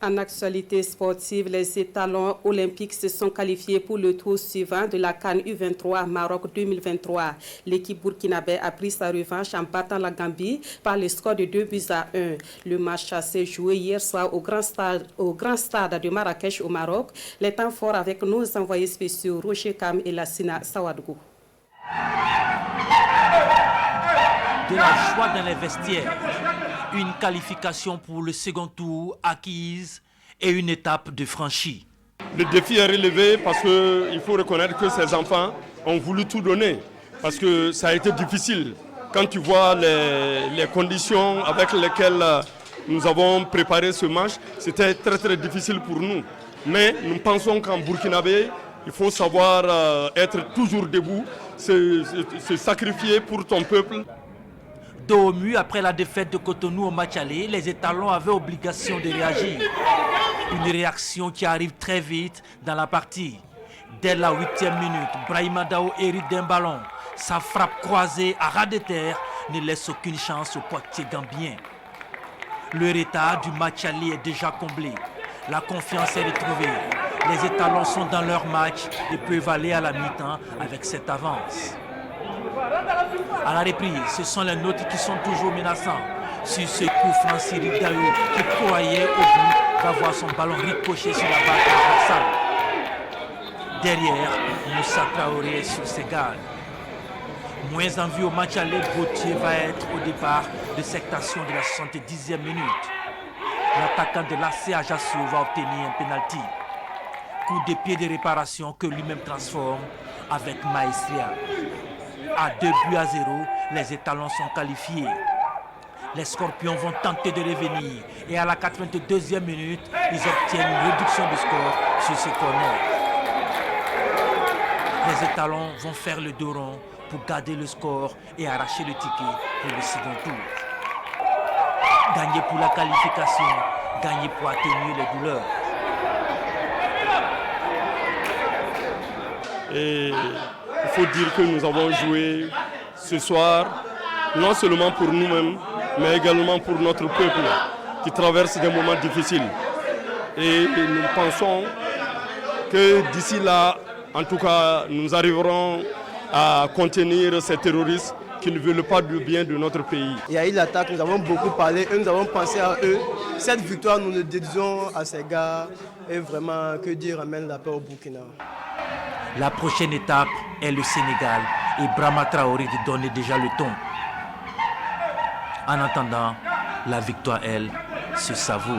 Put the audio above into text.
En actualité sportive, les étalons olympiques se sont qualifiés pour le tour suivant de la CAN U23 Maroc 2023. L'équipe burkinabé a pris sa revanche en battant la Gambie par le score de 2-1. Le match s'est joué hier soir au grand stade de Marrakech au Maroc. Les temps forts avec nos envoyés spéciaux Roger Kam et Lassina Sawadgou. De la joie dans les vestiaires, une qualification pour le second tour acquise et une étape de franchie. Le défi est relevé parce qu'il faut reconnaître que ces enfants ont voulu tout donner. Parce que ça a été difficile. Quand tu vois les conditions avec lesquelles nous avons préparé ce match, c'était très difficile pour nous. Mais nous pensons qu'en Burkinabé, il faut savoir être toujours debout, se sacrifier pour ton peuple. Dos au mur après la défaite de Cotonou au match aller, les étalons avaient obligation de réagir. Une réaction qui arrive très vite dans la partie. Dès la 8e minute, Brahima Dao hérite d'un ballon. Sa frappe croisée à ras de terre ne laisse aucune chance au Poitiers gambien. Le retard du match aller est déjà comblé. La confiance est retrouvée. Les étalons sont dans leur match et peuvent aller à la mi-temps avec cette avance. À la reprise, ce sont les nôtres qui sont toujours menaçants. Sur ce coup franc, Cyril Dayo, qui croyait au but, va voir son ballon ricocher sur la barre transversale. Derrière, Moussa Traoré est sur ses gardes. Moins en vue au match aller, Gauthier va être au départ de cette action de la 70e minute. L'attaquant de l'AC Ajaccio va obtenir un pénalty. Coup de pied de réparation que lui-même transforme avec maestria. À 2-0, les étalons sont qualifiés. Les Scorpions vont tenter de revenir et à la 82e minute, ils obtiennent une réduction de score sur ce corner. Les étalons vont faire le dos rond pour garder le score et arracher le ticket pour le second tour. Gagner pour la qualification, gagner pour atténuer les douleurs. Et il faut dire que nous avons joué ce soir, non seulement pour nous-mêmes, mais également pour notre peuple qui traverse des moments difficiles. Et nous pensons que d'ici là, en tout cas, nous arriverons à contenir ces terroristes qui ne veulent pas du bien de notre pays. Il y a eu l'attaque, nous avons beaucoup parlé, nous avons pensé à eux. Cette victoire, nous le dédions à ces gars et vraiment, que Dieu ramène la paix au Burkina. La prochaine étape est le Sénégal et Brahima Traoré de donner déjà le ton. En attendant, la victoire, elle, se savoure.